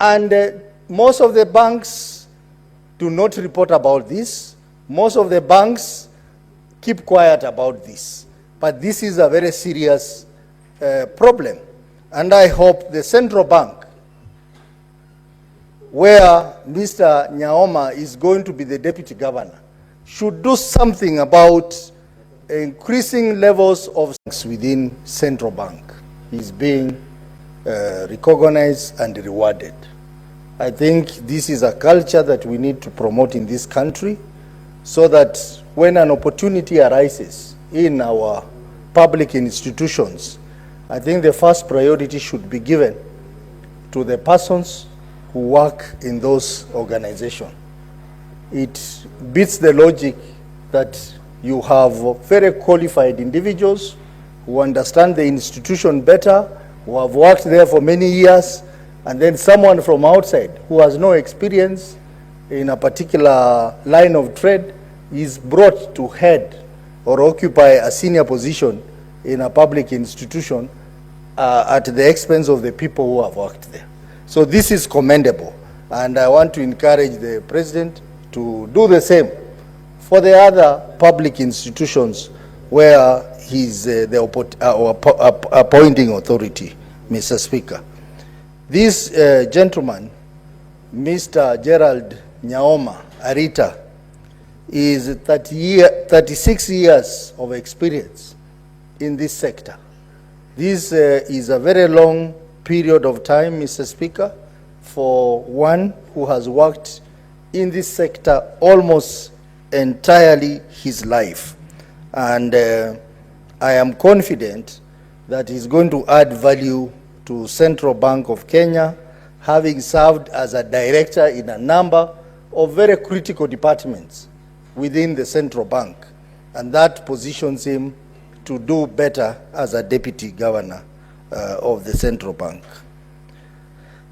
And most of the banks do not report about this. Most of the banks keep quiet about this. But this is a very serious problem. And I hope the central bank, where Mr. Nyaoma is going to be the deputy governor, should do something about increasing levels of within central bank is being recognized and rewarded. I think this is a culture that we need to promote in this country, so that when an opportunity arises in our public institutions, I think the first priority should be given to the persons who work in those organizations. It beats the logic that you have very qualified individuals who understand the institution better, who have worked there for many years, and then someone from outside who has no experience in a particular line of trade is brought to head or occupy a senior position in a public institution at the expense of the people who have worked there. So this is commendable, and I want to encourage the president to do the same for the other public institutions where he's the appointing authority, Mr. Speaker. This gentleman, Mr. Gerald Nyaoma Arita, is 36 years of experience in this sector. This is a very long period of time, Mr. Speaker, for one who has worked in this sector almost entirely his life. And I am confident that he's going to add value to Central Bank of Kenya, having served as a director in a number of very critical departments within the central bank. And that positions him to do better as a deputy governor of the central bank.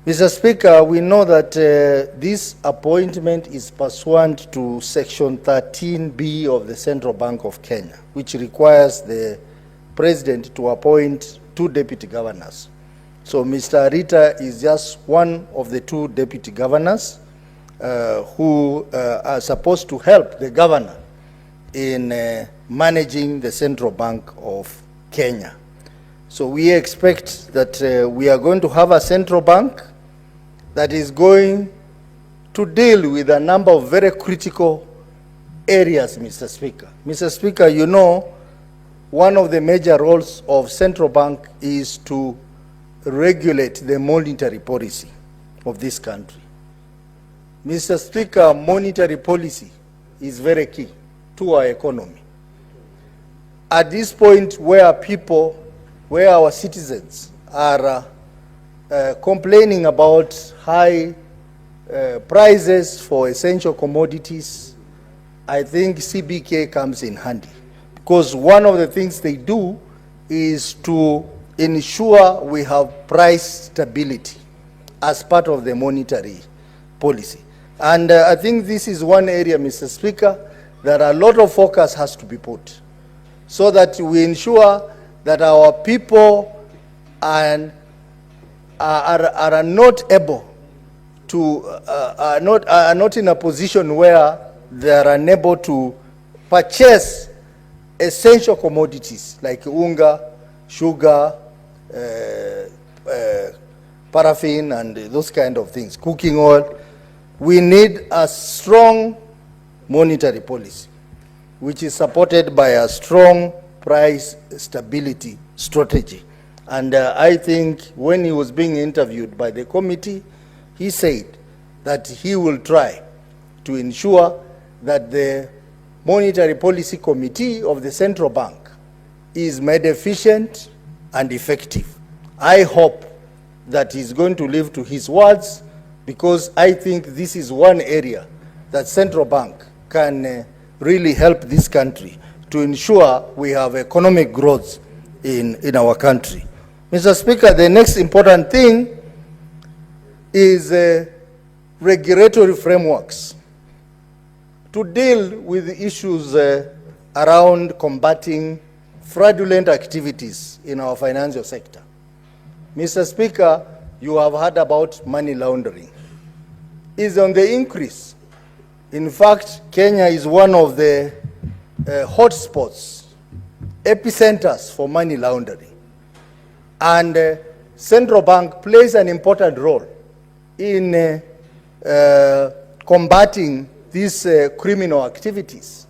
Mr. Speaker, we know that this appointment is pursuant to Section 13B of the Central Bank of Kenya, which requires the president to appoint 2 deputy governors. So Mr. Arita is just one of the 2 deputy governors who are supposed to help the governor in managing the Central Bank of Kenya. So we expect that we are going to have a central bank that is going to deal with a number of very critical areas, Mr. Speaker. Mr. Speaker, you know, one of the major roles of central bank is to regulate the monetary policy of this country. Mr. Speaker, monetary policy is very key to our economy. At this point where our citizens are complaining about high prices for essential commodities, I think CBK comes in handy, because one of the things they do is to ensure we have price stability as part of the monetary policy. And I think this is one area, Mr. Speaker, that a lot of focus has to be put, so that we ensure that our people are not able to, are not in a position where they are unable to purchase essential commodities like unga, sugar, paraffin, and those kind of things, cooking oil. We need a strong monetary policy, which is supported by a strong price stability strategy. And I think when he was being interviewed by the committee, he said that he will try to ensure that the Monetary Policy Committee of the Central Bank is made efficient and effective. I hope that he's going to live to his words, because I think this is one area that Central Bank can really help this country to ensure we have economic growth in our country. Mr. Speaker, the next important thing is regulatory frameworks to deal with issues around combating fraudulent activities in our financial sector. Mr. Speaker, you have heard about money laundering, is on the increase. In fact, Kenya is one of the hotspots, epicenters for money laundering. And central bank plays an important role in combating these criminal activities.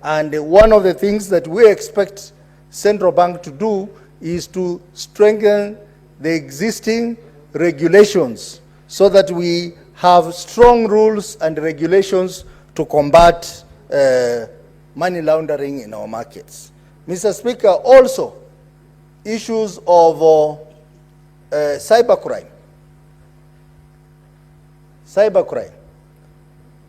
And one of the things that we expect central bank to do is to strengthen the existing regulations so that we have strong rules and regulations to combat money laundering in our markets. Mr. Speaker, also issues of cybercrime. Cybercrime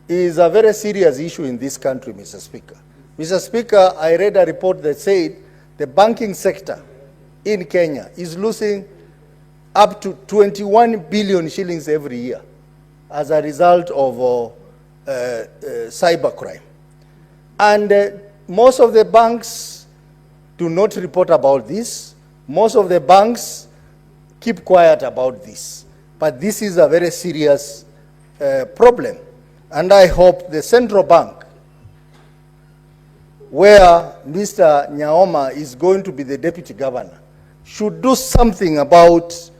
is a very serious issue in this country, Mr. Speaker. Mr. Speaker, I read a report that said the banking sector in Kenya is losing up to 21 billion shillings every year as a result of cybercrime. And most of the banks do not report about this. Most of the banks keep quiet about this. But this is a very serious problem. And I hope the central bank, where Mr. Nyaoma is going to be the deputy governor, should do something about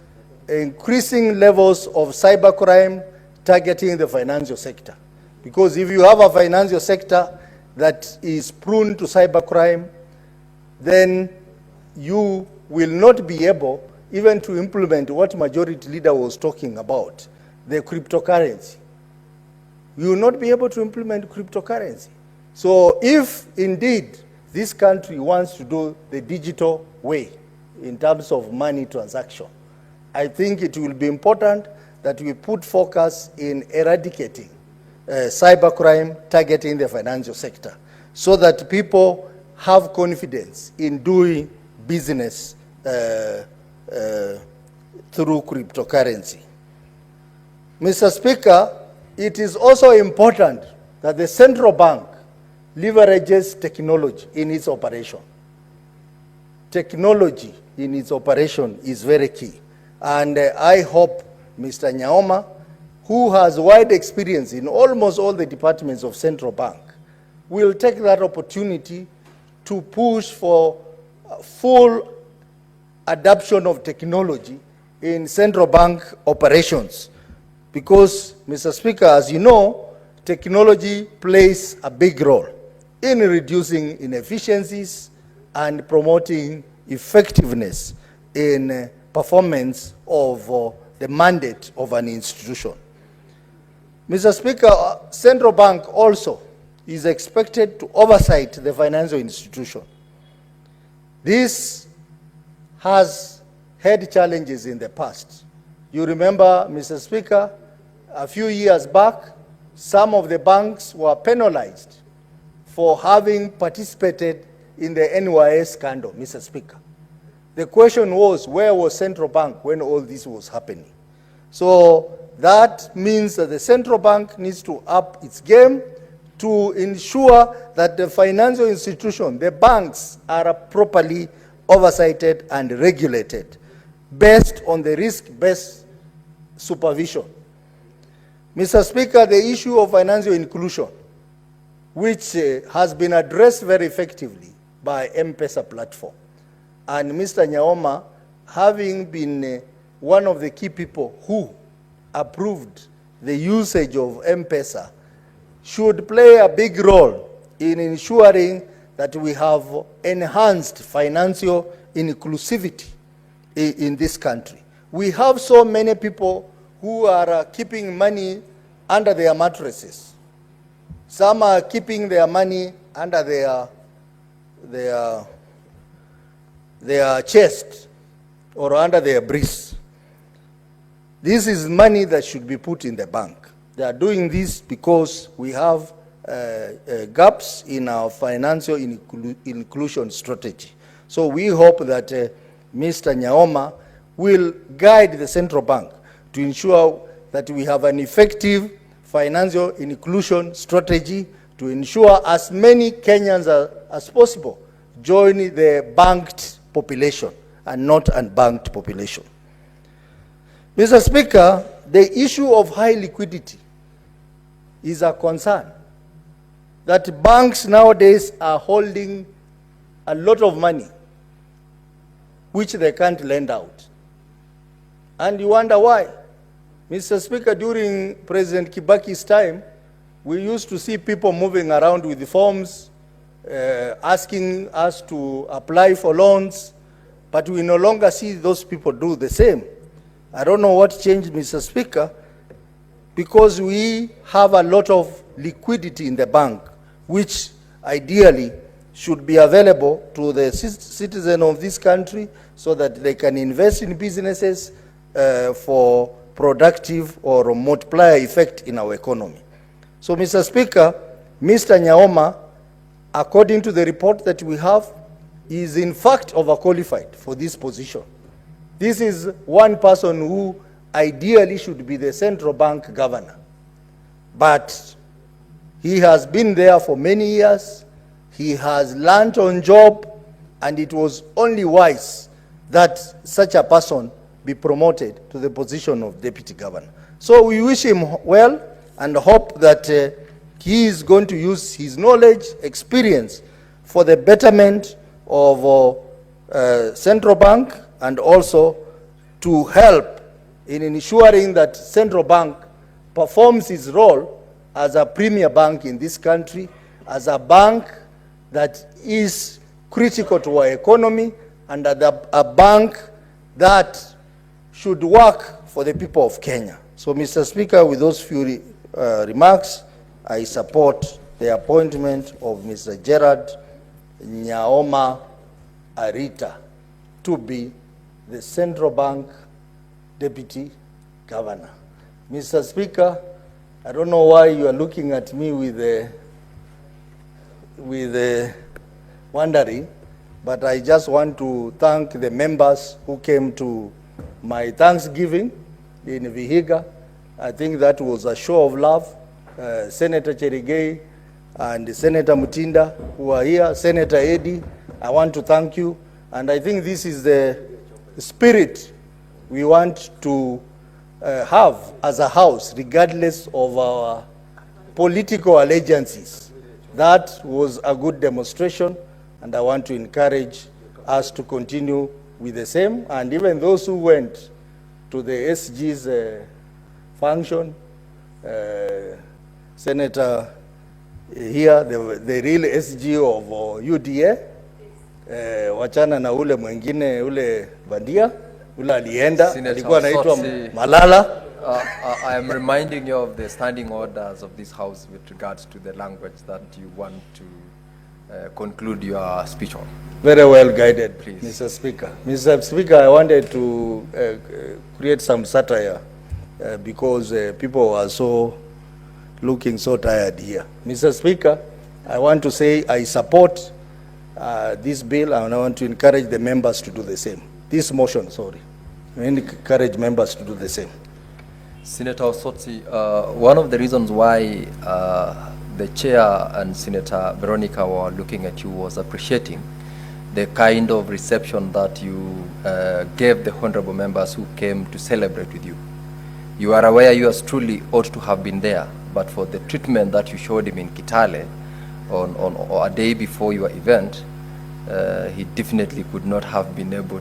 increasing levels of cybercrime targeting the financial sector. Because if you have a financial sector that is prone to cybercrime, then you will not be able even to implement what majority leader was talking about, the cryptocurrency. You will not be able to implement cryptocurrency. So if indeed this country wants to do the digital way in terms of money transaction, I think it will be important that we put focus in eradicating cybercrime targeting the financial sector so that people have confidence in doing business through cryptocurrency. Mr. Speaker, it is also important that the central bank leverages technology in its operation. Technology in its operation is very key. And I hope Mr. Nyaoma, who has wide experience in almost all the departments of central bank, will take that opportunity to push for full adoption of technology in central bank operations. Because, Mr. Speaker, as you know, technology plays a big role in reducing inefficiencies and promoting effectiveness in performance of the mandate of an institution. Mr. Speaker, central bank also is expected to oversight the financial institution. This has had challenges in the past. You remember, Mr. Speaker, a few years back, some of the banks were penalized for having participated in the NYS scandal, Mr. Speaker. The question was, where was central bank when all this was happening? So that means that the central bank needs to up its game to ensure that the financial institution, the banks, are properly oversighted and regulated based on the risk-based supervision. Mr. Speaker, the issue of financial inclusion, which has been addressed very effectively by Mpesa platform, and Mr. Nyaoma, having been one of the key people who approved the usage of Mpesa, should play a big role in ensuring that we have enhanced financial inclusivity in this country. We have so many people who are keeping money under their mattresses. Some are keeping their money under their chest or under their breast. This is money that should be put in the bank. They are doing this because we have gaps in our financial inclusion strategy. So we hope that Mr. Nyaoma will guide the central bank to ensure that we have an effective financial inclusion strategy to ensure as many Kenyans as possible join the banked population and not unbanked population. Mr. Speaker, the issue of high liquidity is a concern. That banks nowadays are holding a lot of money which they can't lend out. And you wonder why. Mr. Speaker, during President Kibaki's time, we used to see people moving around with the forms, asking us to apply for loans, but we no longer see those people do the same. I don't know what changed, Mr. Speaker, because we have a lot of liquidity in the bank, which ideally should be available to the citizen of this country so that they can invest in businesses for productive or multiplier effect in our economy. So, Mr. Speaker, Mr. Nyaoma, according to the report that we have, is in fact overqualified for this position. This is one person who ideally should be the central bank governor. But he has been there for many years. He has learned on job, and it was only wise that such a person be promoted to the position of deputy governor. So we wish him well and hope that he is going to use his knowledge, experience for the betterment of central bank, and also to help in ensuring that central bank performs its role as a premier bank in this country, as a bank that is critical to our economy, and a bank that should work for the people of Kenya. So, Mr. Speaker, with those few remarks, I support the appointment of Mr. Gerard Nyaoma Arita to be the central bank deputy governor. Mr. Speaker, I don't know why you are looking at me with wondering, but I just want to thank the members who came to my Thanksgiving in Vihiga. I think that was a show of love. Senator Cherigei and Senator Mutinda who are here, Senator Eddy, I want to thank you. And I think this is the spirit we want to have as a house, regardless of our political allegiances. That was a good demonstration, and I want to encourage us to continue with the same. And even those who went to the SG's function, Senator here, the real SG of UDA, wachana na ule mwingine ule Bandia, ule alienda, alikuwa anaitwa Malala. I am reminding you of the standing orders of this House with regards to the language that you want to conclude your speech on. Very well guided, please. Mr. Speaker. Mr. Speaker, I wanted to create some satire because people are looking so tired here. Mr. Speaker, I want to say I support this bill, and I want to encourage the members to do the same. This motion, sorry. I encourage members to do the same. Senator Osotsi, one of the reasons why the chair and Senator Veronica were looking at you was appreciating the kind of reception that you gave the honorable members who came to celebrate with you. You are aware yours truly ought to have been there, but for the treatment that you showed him in Kitale on a day before your event, he definitely could not have been able